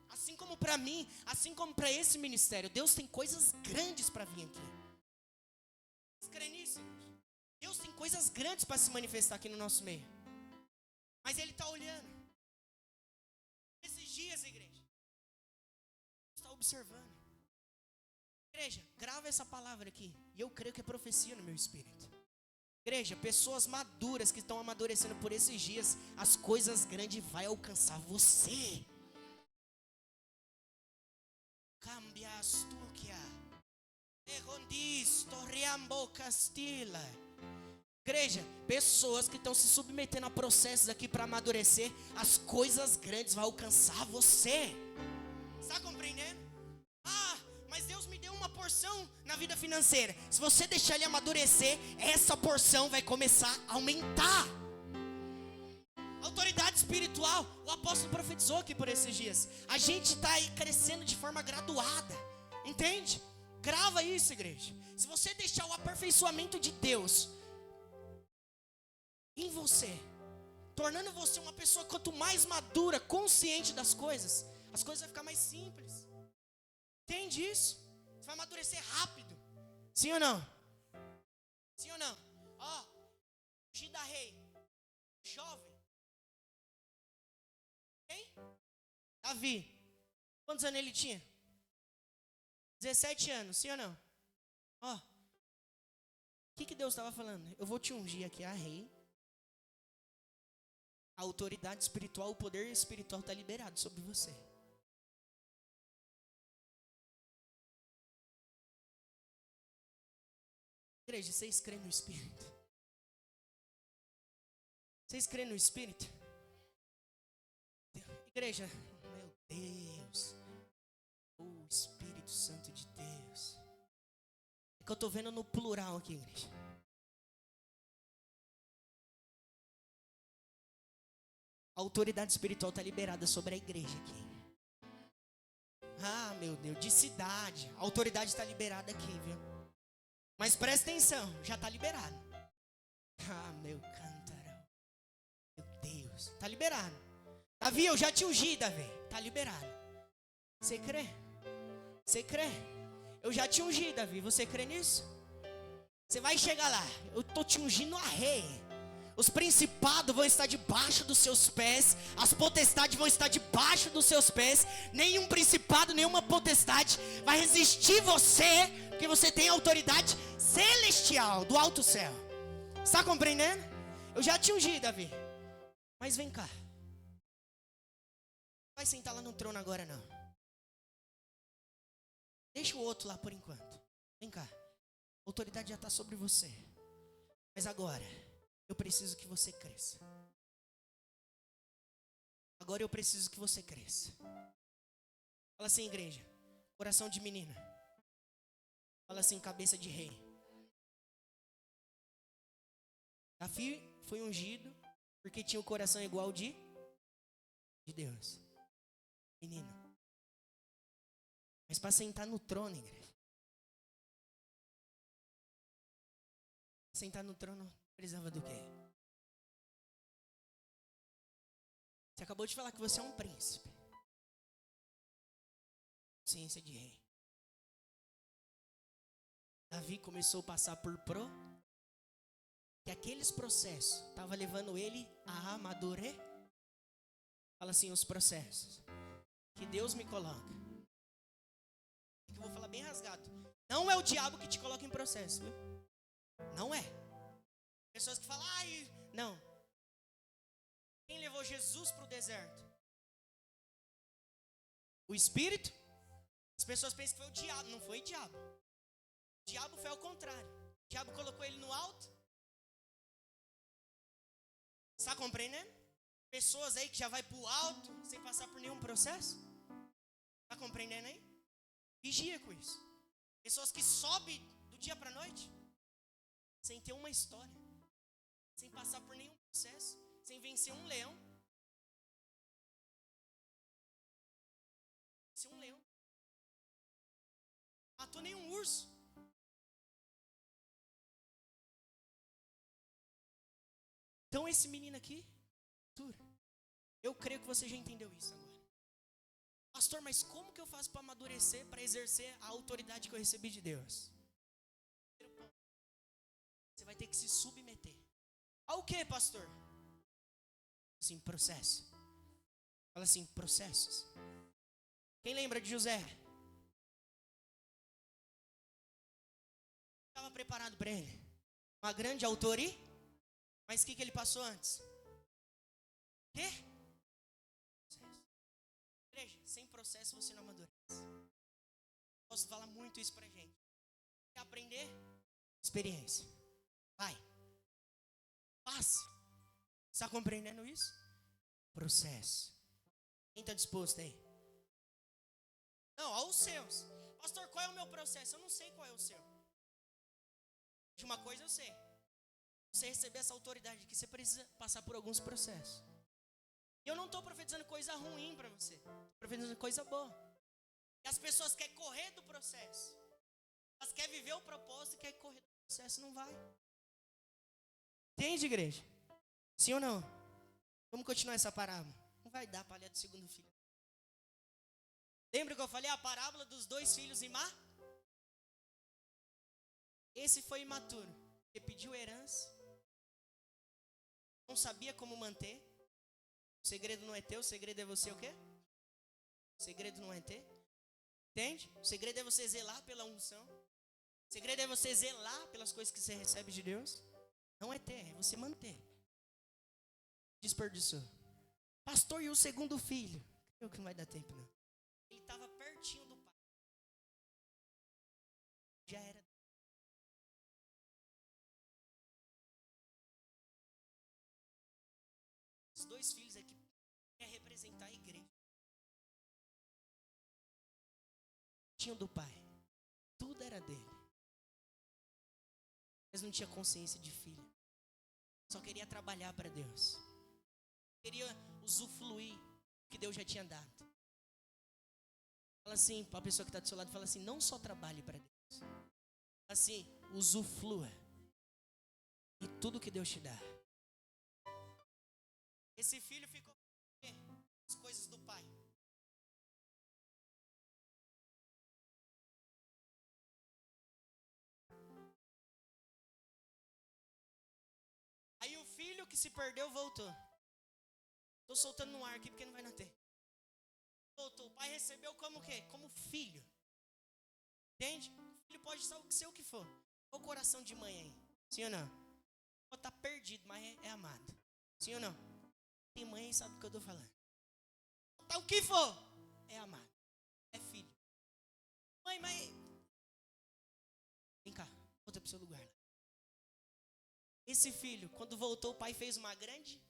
Assim como para mim, assim como para esse ministério. Deus tem coisas grandes para vir aqui. Vocês creem nisso, igreja? Deus tem coisas grandes para se manifestar aqui no nosso meio. Mas Ele está olhando. Esses dias, igreja, está observando. Igreja, grava essa palavra aqui. E eu creio que é profecia no meu espírito. Igreja, pessoas maduras que estão amadurecendo por esses dias, as coisas grandes vai alcançar você. Cambia astucia. Egondis, torreambo castila. Igreja, pessoas que estão se submetendo a processos aqui para amadurecer, as coisas grandes vão alcançar você. Está compreendendo? Ah, mas Deus me deu uma porção na vida financeira. Se você deixar ele amadurecer, essa porção vai começar a aumentar. Autoridade espiritual, o apóstolo profetizou aqui por esses dias. A gente está aí crescendo de forma graduada, entende? Grava isso, igreja. Se você deixar o aperfeiçoamento de Deus em você, tornando você uma pessoa quanto mais madura, consciente das coisas, as coisas vão ficar mais simples. Entende isso? Você vai amadurecer rápido. Sim ou não? Sim ou não? Ó, Gida Rei, jovem. Quem? Davi. Quantos anos ele tinha? 17 anos, sim ou não? Ó, o que Deus estava falando? Eu vou te ungir aqui a rei. A autoridade espiritual, o poder espiritual está liberado sobre você. Igreja, vocês creem no Espírito? Vocês creem no Espírito? Igreja, meu Deus, o Espírito Santo de Deus. É que eu estou vendo no plural aqui, igreja. A autoridade espiritual está liberada sobre a igreja aqui. Ah, meu Deus, de cidade. A autoridade está liberada aqui, viu? Mas presta atenção, já está liberado. Ah, meu cantarão. Meu Deus, está liberado. Davi, eu já te ungi, Davi. Está liberado. Você crê? Você crê? Eu já te ungi, Davi. Você crê nisso? Você vai chegar lá. Eu estou te ungindo a rei. Os principados vão estar debaixo dos seus pés. As potestades vão estar debaixo dos seus pés. Nenhum principado, nenhuma potestade vai resistir você, porque você tem autoridade celestial do alto céu. Está compreendendo? Eu já te ungi, Davi. Mas vem cá. Não vai sentar lá no trono agora, não. Deixa o outro lá por enquanto. Vem cá. A autoridade já está sobre você. Mas agora, eu preciso que você cresça. Agora eu preciso que você cresça. Fala assim, igreja. Coração de menina. Fala assim, cabeça de rei. Davi foi ungido porque tinha o coração igual de Deus. Menino. Mas para sentar no trono, igreja. Sentar no trono precisava do quê? Você acabou de falar que você é um príncipe. Ciência de rei. Davi começou a passar por que aqueles processos estavam levando ele a amadurecer. Fala assim, os processos que Deus me coloca. Que eu vou falar bem rasgado. Não é o diabo que te coloca em processo, viu? Não é. Pessoas que falam, ai, não. Quem levou Jesus para o deserto? O Espírito? As pessoas pensam que foi o diabo. Não foi o diabo. O diabo foi ao contrário. O diabo colocou ele no alto. Está compreendendo? Pessoas aí que já vai para o alto sem passar por nenhum processo. Está compreendendo aí? Vigia com isso. Pessoas que sobem do dia para a noite sem ter uma história, sem passar por nenhum processo, sem vencer um leão. Vencer um leão. Matou nenhum urso. Então esse menino aqui, eu creio que você já entendeu isso agora. Pastor, mas como que eu faço para amadurecer, para exercer a autoridade que eu recebi de Deus? Você vai ter que se submeter. Ao que, pastor? Sim, processo. Fala assim, processos. Quem lembra de José? Estava preparado para ele. Uma grande autoria. Mas o que ele passou antes? Quê? Igreja, sem processo você não amadurece. Posso falar muito isso pra gente. Quer aprender? Experiência. Vai. Passe. Está compreendendo isso? Processo. Quem está disposto aí? Não, aos seus. Pastor, qual é o meu processo? Eu não sei qual é o seu. De uma coisa eu sei. Você receber essa autoridade aqui, você precisa passar por alguns processos. E eu não estou profetizando coisa ruim para você. Estou profetizando coisa boa. E as pessoas querem correr do processo. Elas querem viver o propósito e querem correr do processo. Não vai. Entende, igreja? Sim ou não? Vamos continuar essa parábola. Não vai dar palha do segundo filho. Lembra que eu falei a parábola dos 2 filhos imaduros? Esse foi imaturo. Ele pediu herança. Não sabia como manter. O segredo não é teu, o segredo é você o quê? O segredo não é ter. Entende? O segredo é você zelar pela unção. O segredo é você zelar pelas coisas que você recebe de Deus. Não é ter, é você manter. Desperdiçou. Pastor, e o segundo filho? Creio que não vai dar tempo, não. Ele estava pertinho do pai. Já era. Os 2 filhos aqui querem representar a igreja. Tinham do pai. Tudo era dele. Mas não tinha consciência de filho. Só queria trabalhar para Deus. Queria usufruir o que Deus já tinha dado. Fala assim, para a pessoa que está do seu lado, fala assim, não só trabalhe para Deus. Fala assim, usufrua. E tudo que Deus te dá. Esse filho ficou com as coisas do pai. Aí o filho que se perdeu voltou. Estou soltando no ar aqui porque não vai ter. Voltou. O pai recebeu como o quê? Como filho. Entende? O filho pode ser o que for. Olha o coração de mãe aí. Sim ou não? Pode estar perdido, mas é amado. Sim ou não? Tem mãe aí, sabe o que eu estou falando. Tá o que for. É amado. É filho. Mãe, mas... Vem cá. Volta para o seu lugar. Esse filho, quando voltou, o pai fez uma grande...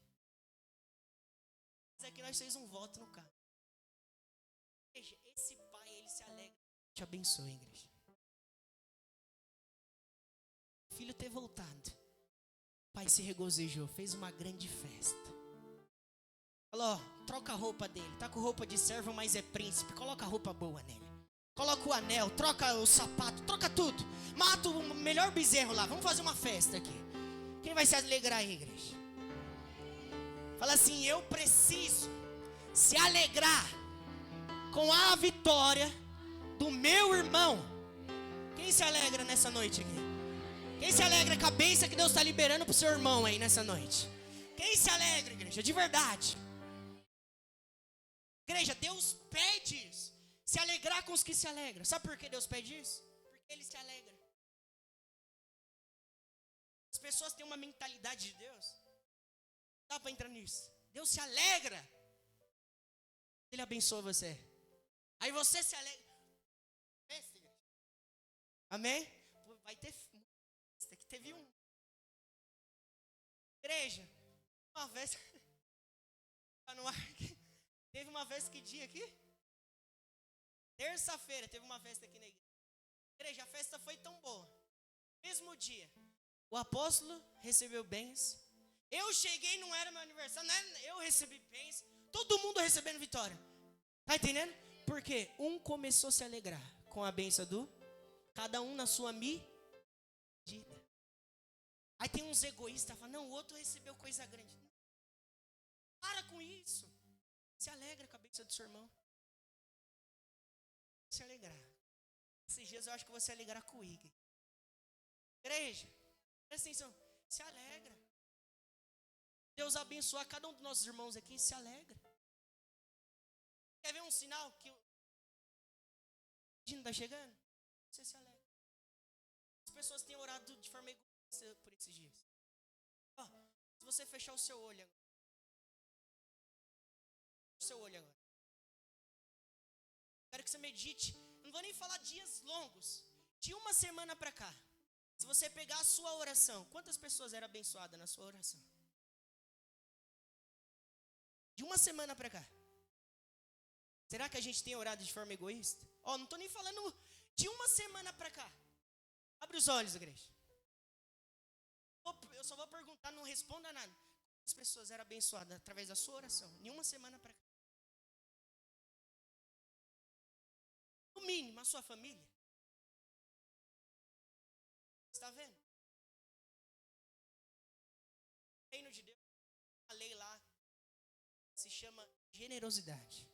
Mas é que nós fez um voto no carro. Veja, esse pai, ele se alegra. Te abençoe, igreja. O filho ter voltado. O pai se regozijou, fez uma grande festa. Falou, ó, troca a roupa dele. Tá com roupa de servo, mas é príncipe. Coloca a roupa boa nele. Coloca o anel, troca o sapato, troca tudo. Mata o melhor bezerro lá. Vamos fazer uma festa aqui. Quem vai se alegrar aí, igreja? Fala assim, eu preciso se alegrar com a vitória do meu irmão. Quem se alegra nessa noite aqui? Quem se alegra com a bênção que Deus está liberando para o seu irmão aí nessa noite? Quem se alegra, igreja, de verdade? Igreja, Deus pede isso. Se alegrar com os que se alegram. Sabe por que Deus pede isso? Porque Ele se alegra. As pessoas têm uma mentalidade de Deus. Não dá para entrar nisso. Deus se alegra. Ele abençoa você. Aí você se alegra. Amém? Vai ter... Aqui teve um. Igreja. Uma vez... Tá no ar aqui. Teve uma vez que dia aqui? Terça-feira teve uma festa aqui na igreja. Igreja, a festa foi tão boa. Mesmo dia. O apóstolo recebeu bens. Eu cheguei, não era meu aniversário, eu recebi bens. Todo mundo recebendo vitória. Tá entendendo? Porque um começou a se alegrar com a bênção do... Cada um na sua medida. Aí tem uns egoístas falando, não, o outro recebeu coisa grande. Para com isso. Se alegra com a bênção do seu irmão. Se alegrar. Esses dias eu acho que eu vou se alegrar com o Igor. Igreja, presta atenção. Se alegra. Deus abençoar cada um dos nossos irmãos aqui. Se alegra. Quer ver um sinal que o Dino está chegando? Você se alegra. As pessoas têm orado de forma egoísta por esses dias. Ó, se você fechar o seu olho agora. O seu olho agora. Quero que você medite. Não vou nem falar dias longos. De uma semana para cá. Se você pegar a sua oração, quantas pessoas eram abençoadas na sua oração? De uma semana para cá. Será que a gente tem orado de forma egoísta? Não estou nem falando de uma semana para cá. Abre os olhos, igreja. Eu só vou perguntar, não responda nada. Quantas pessoas eram abençoadas através da sua oração? De uma semana para cá. No mínimo, a sua família. Está vendo? O reino de Deus, a lei lá, se chama generosidade.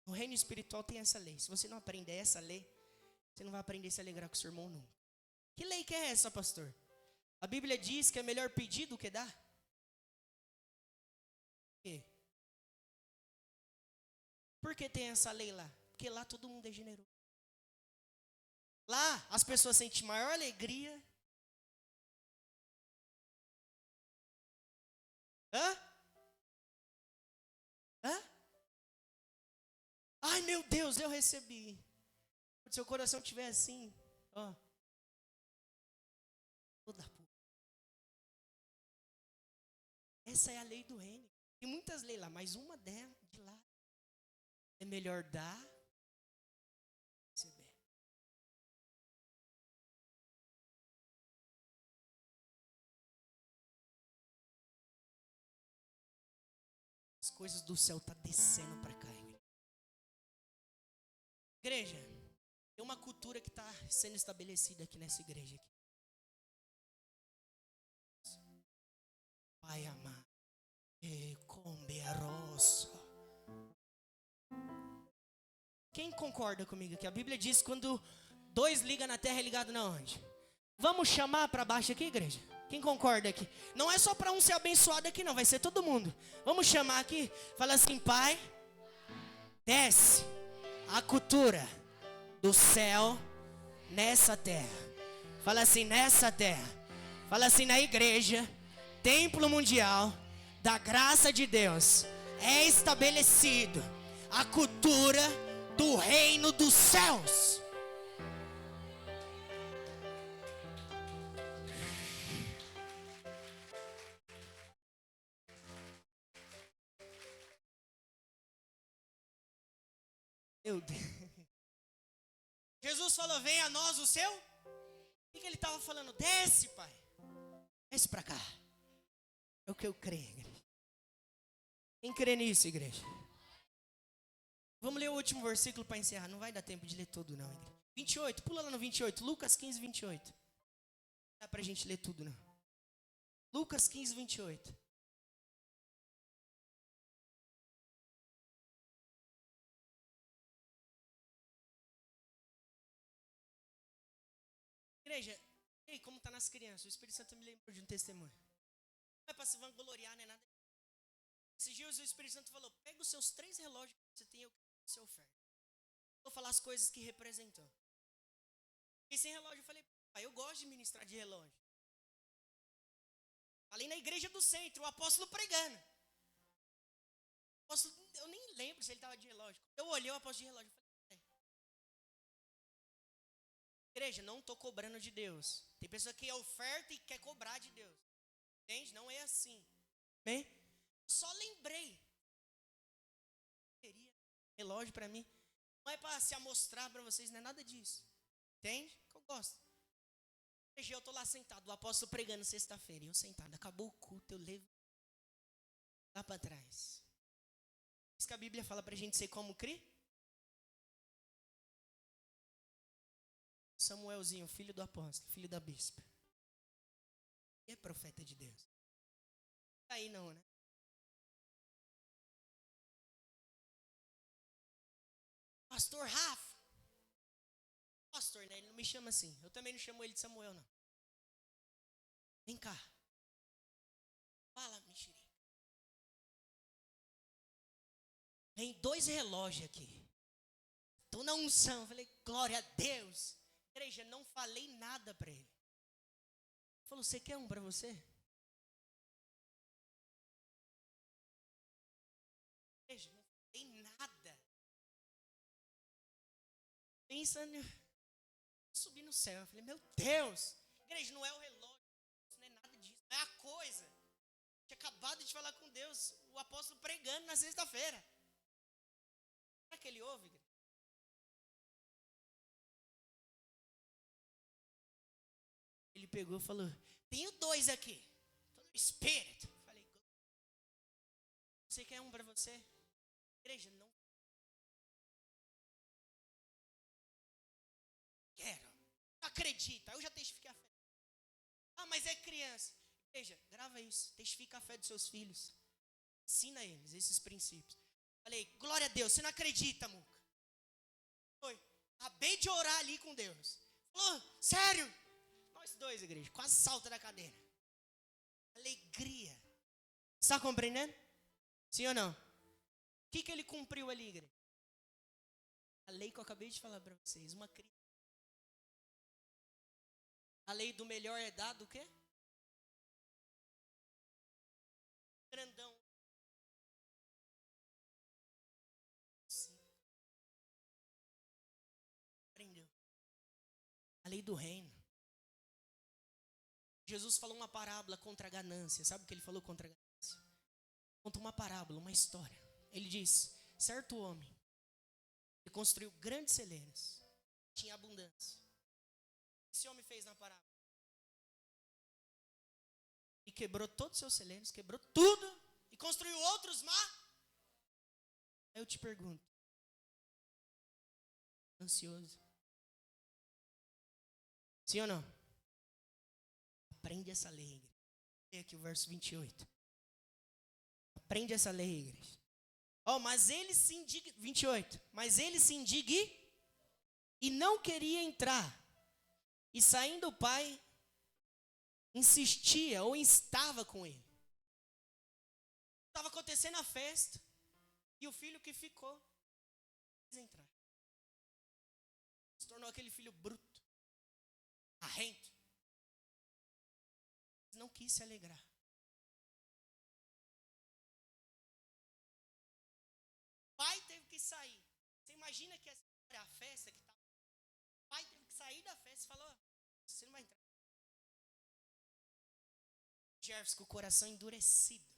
No reino espiritual tem essa lei. Se você não aprender essa lei, você não vai aprender a se alegrar com o seu irmão nunca. Que lei que é essa, pastor? A Bíblia diz que é melhor pedir do que dar. Por quê? Por que tem essa lei lá? Porque lá todo mundo é generoso. Lá as pessoas sentem maior alegria. Ai, meu Deus, eu recebi. Se seu coração estiver assim, toda puta. Essa é a lei do reino. Tem muitas leis lá, mas uma delas, de lá, é melhor dar que receber. As coisas do céu estão descendo para cá, igreja. Igreja, tem uma cultura que está sendo estabelecida aqui nessa igreja. Aqui. Pai amado, come arroz. Quem concorda comigo aqui? A Bíblia diz que quando dois ligam na terra, é ligado na onde? Vamos chamar para baixo aqui, igreja? Quem concorda aqui? Não é só para um ser abençoado aqui, não. Vai ser todo mundo. Vamos chamar aqui. Fala assim, Pai, desce a cultura do céu nessa terra. Fala assim, nessa terra. Fala assim, na igreja, templo mundial da graça de Deus, é estabelecido a cultura do reino dos céus. Meu Deus. Jesus falou, venha a nós o seu. O que ele estava falando? Desce, Pai. Desce para cá. É o que eu creio, igreja. Quem crê nisso, igreja? Vamos ler o último versículo para encerrar. Não vai dar tempo de ler tudo, não, igreja. 28, pula lá no 28. Lucas 15, 28. Não dá para a gente ler tudo, não. Lucas 15, 28. Igreja, e aí, como está nas crianças? O Espírito Santo me lembrou de um testemunho. Não é para se vangloriar, nem nada. Esses dias o Espírito Santo falou, pega os seus 3 relógios que você tem, eu quero a sua oferta. Vou falar as coisas que representam. E sem relógio eu falei, pai, eu gosto de ministrar de relógio. Falei na igreja do centro, o apóstolo pregando. O apóstolo, eu nem lembro se ele estava de relógio. Eu olhei o apóstolo de relógio e falei, igreja, não estou cobrando de Deus. Tem pessoa que oferta e quer cobrar de Deus. Entende? Não é assim. Bem? Só lembrei. Relógio para mim. Não é para se amostrar para vocês, não é nada disso. Entende? Que eu gosto. Eu estou lá sentado, o apóstolo pregando sexta-feira. E eu sentado, acabou o culto, eu levo lá para trás. Isso que a Bíblia fala para a gente ser como cri? Samuelzinho, filho do apóstolo, filho da bispa. E é profeta de Deus. Tá aí não, né? Pastor Rafa. Pastor, né? Ele não me chama assim. Eu também não chamo ele de Samuel, não. Vem cá. Fala, mexerica. Tem 2 relógios aqui. Estou na unção. Falei, glória a Deus. Igreja, não falei nada para ele. Ele falou, você quer um para você? Igreja, não falei nada. Pensando, subir no céu. Eu falei, meu Deus. Igreja, não é o relógio, isso não é nada disso, é a coisa. Tinha acabado de falar com Deus, o apóstolo pregando na sexta-feira. Será que ele ouve, igreja? Ele pegou e falou, tenho 2 aqui. Espírito. Falei, você quer um para você? Igreja, não quero. Não acredita, eu já testifiquei a fé. Ah, mas é criança. Igreja, grava isso, testifica a fé dos seus filhos. Ensina eles esses princípios. Falei, glória a Deus, você não acredita, Muca? Foi. Acabei de orar ali com Deus. Falou, sério? Nós 2, igreja, quase salta da cadeira. Alegria. Está compreendendo? Sim ou não? O que ele cumpriu ali, igreja? A lei que eu acabei de falar para vocês. Uma criança. A lei do melhor é dado o quê? Grandão. Sim. Aprendeu. A lei do reino. Jesus falou uma parábola contra a ganância. Sabe o que ele falou contra a ganância? Conta uma parábola, uma história. Ele diz, certo homem, ele construiu grandes celeiros, tinha abundância. O que esse homem fez na parábola? E quebrou todos os seus celeiros, quebrou tudo e construiu outros Aí eu te pergunto, ansioso? Sim ou não? Aprende essa lei, igreja. Leia aqui o verso 28. Aprende essa lei, igreja. Mas ele se indigna, 28. Mas ele se indigna e não queria entrar. E saindo o pai, insistia ou instava com ele. Estava acontecendo a festa. E o filho que ficou, quis entrar. Se tornou aquele filho bruto, arrento. Não quis se alegrar. O pai teve que sair. Você imagina que essa é a festa que tá. O pai teve que sair da festa e falou, você não vai entrar. Jefferson com o coração endurecido.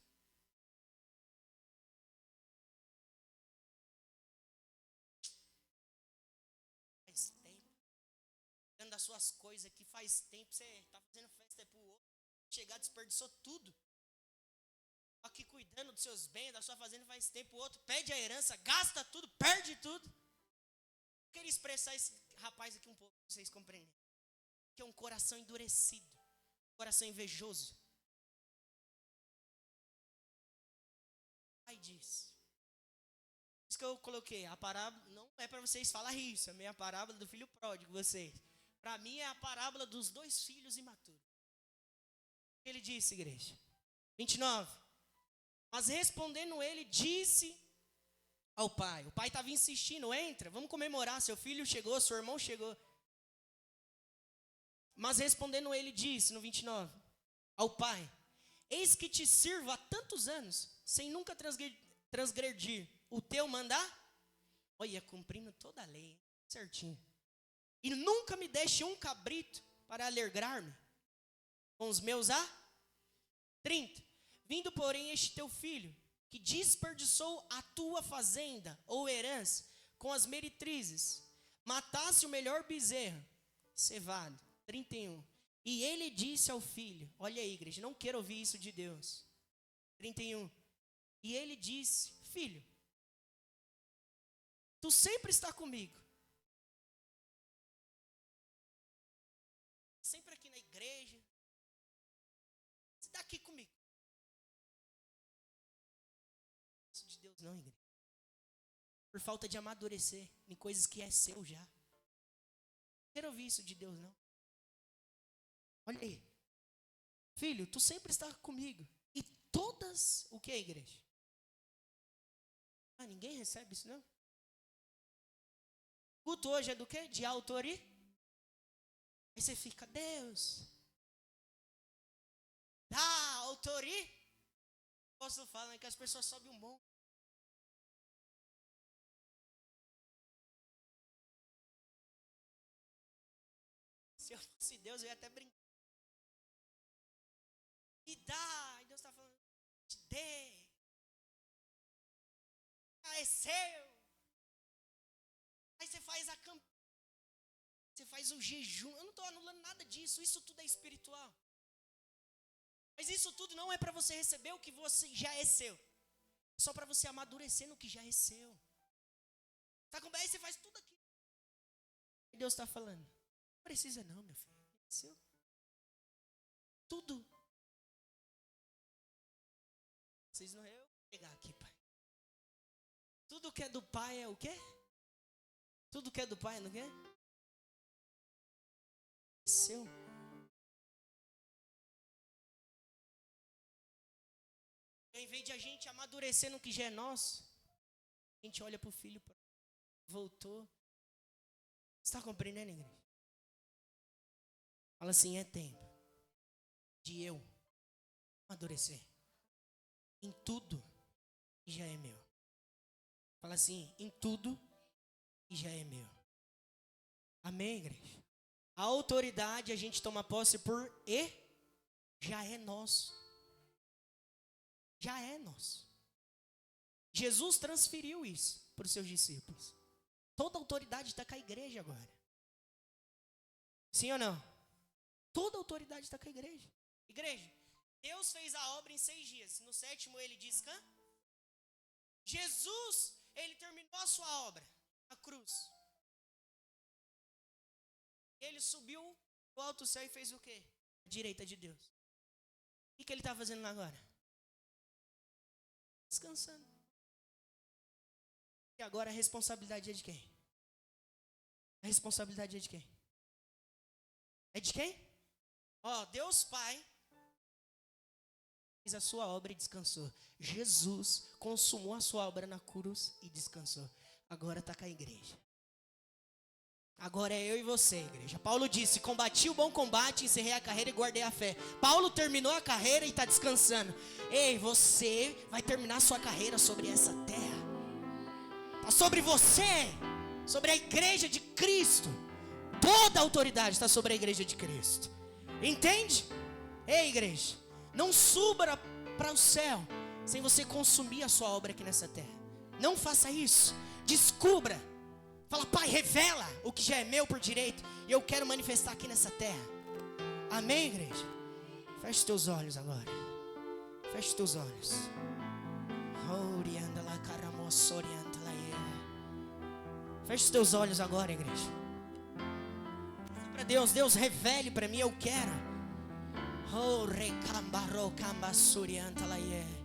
Faz tempo. Dando das suas coisas que faz tempo você está fazendo festa pro outro. Chegar, desperdiçou tudo. Aqui cuidando dos seus bens, da sua fazenda faz tempo, o outro pede a herança, gasta tudo, perde tudo. Eu queria expressar esse rapaz aqui um pouco, para vocês compreenderem. Que é um coração endurecido, um coração invejoso. Aí diz. Isso que eu coloquei, a parábola, não é para vocês falar isso, é a minha parábola do filho pródigo, vocês. Para mim é a parábola dos 2 filhos imaturos. O que ele disse, igreja? 29. Mas respondendo ele, disse ao pai. O pai estava insistindo, entra, vamos comemorar, seu filho chegou, seu irmão chegou. Mas respondendo ele, disse no 29, ao pai, eis que te sirvo há tantos anos, sem nunca transgredir o teu mandar. Olha, cumprindo toda a lei, certinho. E nunca me deste um cabrito para alegrar-me com os meus 30. Vindo, porém, este teu filho, que desperdiçou a tua fazenda ou herança com as meretrizes, matasse o melhor bezerro, cevado. 31. E ele disse ao filho, olha aí, igreja, não quero ouvir isso de Deus. 31. E ele disse, filho, tu sempre está comigo. Sempre aqui na igreja. Você está aqui comigo. Deus não, igreja. Por falta de amadurecer em coisas que é seu já. Não quero ouvir isso de Deus, não. Olha aí. Filho, tu sempre está comigo. E todas, o que é, igreja? Ninguém recebe isso, não? Culto hoje é do quê? De autoria. Aí você fica, Deus, dá autoria. O apóstolo fala que as pessoas sobem um monte. Se eu fosse Deus, eu ia até brincar. dar. E Deus está falando, te dê. Ah, é seu. Aí você faz a campanha. Você faz o jejum. Eu não estou anulando nada disso. Isso tudo é espiritual. Mas isso tudo não é para você receber o que você já é seu. É só para você amadurecer no que já é seu. Tá com bem? Você faz tudo aqui. E Deus está falando, não precisa não, meu filho. É seu. Tudo. Vocês não... Eu vou pegar aqui, pai. Tudo que é do pai é o quê? Tudo que é do pai é o quê? É seu. Em vez de a gente amadurecer no que já é nosso, a gente olha para o filho, voltou. Você está compreendendo, igreja? Fala assim, é tempo de eu amadurecer em tudo que já é meu. Fala assim, em tudo que já é meu. Amém, igreja? A autoridade a gente toma posse por e já é nosso. Já é nosso. Jesus transferiu isso para os seus discípulos. Toda autoridade está com a igreja agora. Sim ou não? Toda autoridade está com a igreja. Igreja, Deus fez a obra em 6 dias. No 7º ele descansa. Jesus, ele terminou a sua obra, a cruz. Ele subiu do alto céu e fez o quê? À direita de Deus. O que ele está fazendo lá agora? Descansando. E agora a responsabilidade é de quem? A responsabilidade é de quem? É de quem? Ó, Deus Pai fez a sua obra e descansou. Jesus consumou a sua obra na cruz e descansou. Agora está com a igreja. Agora é eu e você, igreja. Paulo disse, combati o bom combate, encerrei a carreira e guardei a fé. Paulo terminou a carreira e está descansando. Ei, você vai terminar a sua carreira sobre essa terra. Está sobre você, sobre a igreja de Cristo. Toda a autoridade está sobre a igreja de Cristo. Entende? Ei, igreja, não suba para o céu sem você consumir a sua obra aqui nessa terra. Não faça isso. Descubra. Fala, Pai, revela o que já é meu por direito e eu quero manifestar aqui nessa terra. Amém, igreja? Feche os teus olhos agora. Feche os teus olhos. Feche os teus olhos agora, igreja. Para Deus, Deus revele para mim, eu quero. Oh, recambaro cambasurianta laie.